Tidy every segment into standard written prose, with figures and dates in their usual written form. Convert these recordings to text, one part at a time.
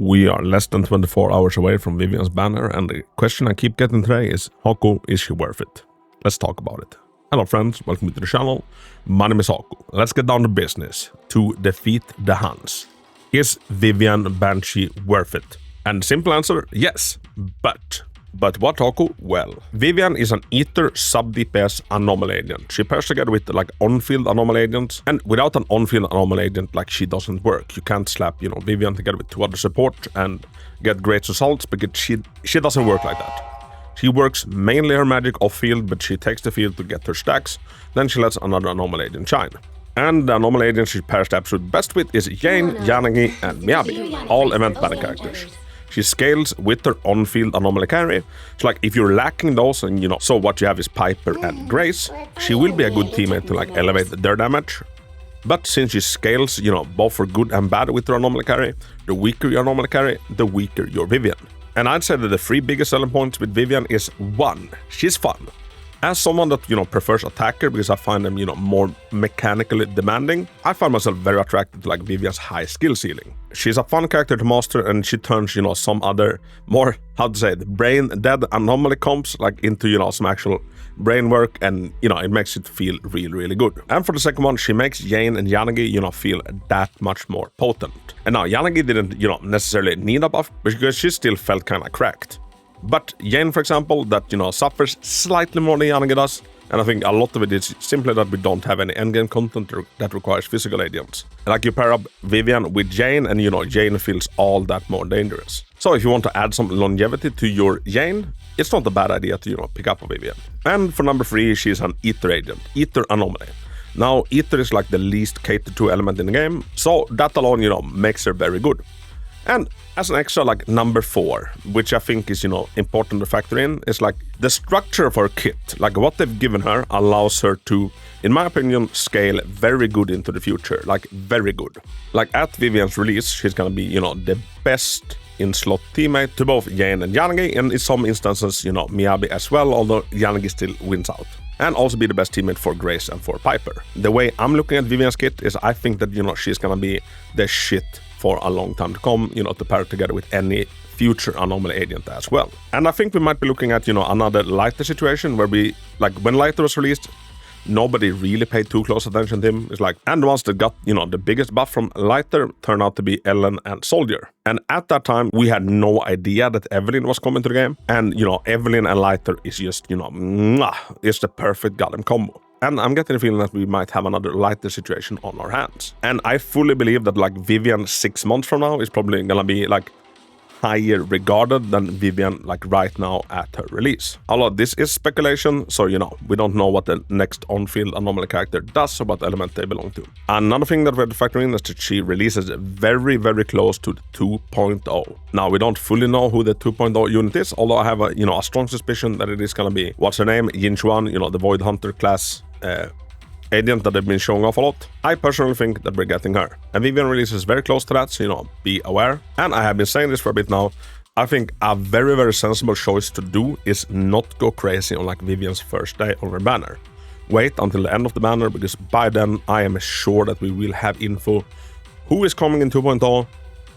We are less than 24 hours away from Vivian's banner, and the question I keep getting today is, Hako, is she worth it? Let's talk about it. Hello friends, welcome to the channel. My name is Hako. Let's get down to business to defeat the Huns. Is Vivian Banshee worth it? And the simple answer, yes, but what Hako? Well, Vivian is an Ether sub-DPS anomaly agent. She pairs together with like on-field anomaly agents, and without an on-field anomaly agent, like, she doesn't work. You can't slap, Vivian together with 2 other support and get great results, because she doesn't work like that. She works mainly her magic off-field, but she takes the field to get her stacks, then she lets another anomaly agent shine. And the anomaly agent she pairs the absolute best with is Jane, Yanagi, and Miyabi, all event banner characters. She scales with her on-field anomaly carry. So like, if you're lacking those and so what you have is Piper and Grace, she will be a good teammate to like elevate their damage. But since she scales, both for good and bad with her anomaly carry, the weaker your anomaly carry, the weaker your Vivian. And I'd say that the 3 biggest selling points with Vivian is 1, she's fun. As someone that, prefers attacker because I find them, more mechanically demanding, I find myself very attracted to like Vivian's high skill ceiling. She's a fun character to master, and she turns, some other more, brain dead anomaly comps like into, some actual brain work, and, it makes it feel really, really good. And for the second one, she makes Jane and Yanagi, feel that much more potent. And now, Yanagi didn't, necessarily need a buff, because she still felt kinda cracked. But Jane, for example, that, suffers slightly more than Yanagi does, and I think a lot of it is simply that we don't have any endgame content that requires physical agents. And like, you pair up Vivian with Jane, and Jane feels all that more dangerous. So if you want to add some longevity to your Jane, it's not a bad idea to, pick up a Vivian. And for number 3, she's an Ether agent, Ether anomaly. Now, Ether is like the least catered to element in the game, so that alone, makes her very good. And as an extra, like number 4, which I think is, important to factor in, is like the structure of her kit. Like, what they've given her allows her to, in my opinion, scale very good into the future. Like, very good. Like, at Vivian's release, she's gonna be, the best in-slot teammate to both Jane and Yanagi, and in some instances, Miyabi as well, although Yanagi still wins out. And also be the best teammate for Grace and for Piper. The way I'm looking at Vivian's kit is I think that, she's gonna be the shit for a long time to come, to pair together with any future anomaly agent as well. And I think we might be looking at, another Lighter situation where we, like, when Lighter was released, nobody really paid too close attention to him. It's like, and the ones that got, the biggest buff from Lighter turned out to be Ellen and Soldier. And at that time, we had no idea that Evelyn was coming to the game. And, Evelyn and Lighter is just, it's the perfect goddamn combo. And I'm getting the feeling that we might have another Lighter situation on our hands. And I fully believe that like Vivian 6 months from now is probably gonna be like higher regarded than Vivian like right now at her release. Although this is speculation, so we don't know what the next on-field anomaly character does or what element they belong to. Another thing that we have to factor in is that she releases very, very close to the 2.0. Now, we don't fully know who the 2.0 unit is, although I have a strong suspicion that it is gonna be, what's her name, Yin Chuan, the Void Hunter class agent that they've been showing off a lot. I personally think that we're getting her. And Vivian releases very close to that, so be aware. And I have been saying this for a bit now. I think a very, very sensible choice to do is not go crazy on like Vivian's first day on her banner. Wait until the end of the banner, because by then I am sure that we will have info who is coming in 2.0,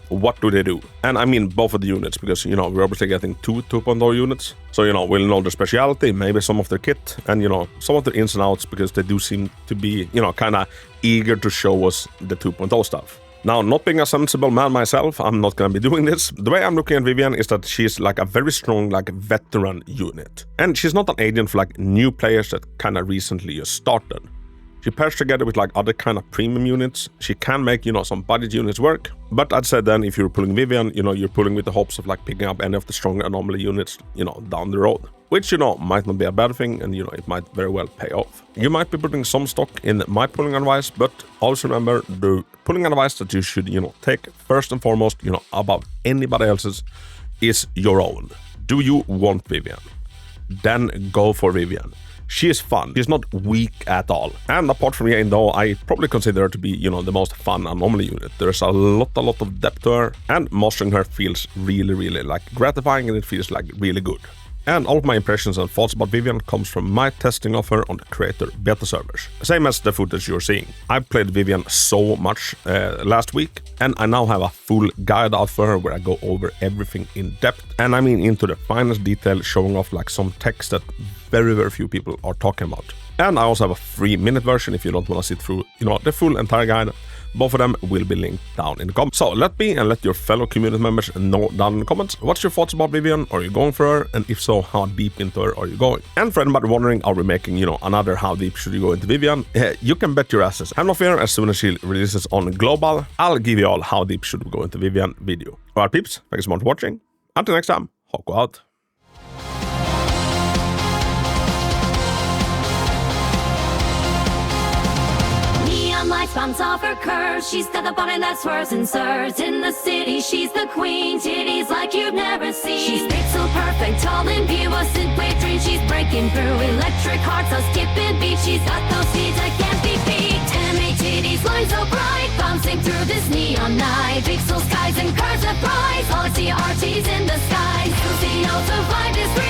what do they do? And I mean both of the units, because, we're obviously getting 2 2.0 units. So, we'll know their speciality, maybe some of their kit, and, some of their ins and outs, because they do seem to be, kind of eager to show us the 2.0 stuff. Now, not being a sensible man myself, I'm not going to be doing this. The way I'm looking at Vivian is that she's like a very strong, like, veteran unit. And she's not an agent for, like, new players that kind of recently just started. She pairs together with like other kind of premium units. She can make, some budget units work. But I'd say then if you're pulling Vivian, you're pulling with the hopes of like picking up any of the stronger anomaly units, down the road. Which, might not be a bad thing, and, it might very well pay off. You might be putting some stock in my pulling advice, but always remember the pulling advice that you should, take first and foremost, above anybody else's is your own. Do you want Vivian? Then go for Vivian. She is fun. She's not weak at all. And apart from Jane though, I probably consider her to be, the most fun anomaly unit. There's a lot of depth to her, and mastering her feels really, really like gratifying, and it feels like really good. And all of my impressions and thoughts about Vivian comes from my testing of her on the creator beta servers. Same as the footage you're seeing. I played Vivian so much last week, and I now have a full guide out for her where I go over everything in depth, and I mean into the finest detail, showing off like some text that very few people are talking about. And I also have a 3-minute version if you don't want to sit through, the full entire guide. Both of them will be linked down in the comments. So let me and let your fellow community members know down in the comments what's your thoughts about Vivian. Are you going for her? And if so, how deep into her are you going? And for anybody wondering, are we making, another how deep should you go into Vivian? You can bet your asses. Have no fear, as soon as she releases on global, I'll give you all how deep should we go into Vivian video. Alright peeps, thank you so much for watching. Until next time, Hako out. Lights bounce off her curves. She's got the body that swerves and serves. In the city, she's the queen. Titties like you've never seen. She's pixel perfect, all in view. A synthwave dream. She's breaking through. Electric hearts, a skipping beat. She's got those speeds that can't be beat. Tammy titties, line so bright, bouncing through this neon night. Pixel skies and curves of prize. All I see are T's in the skies. You'll see no survive this.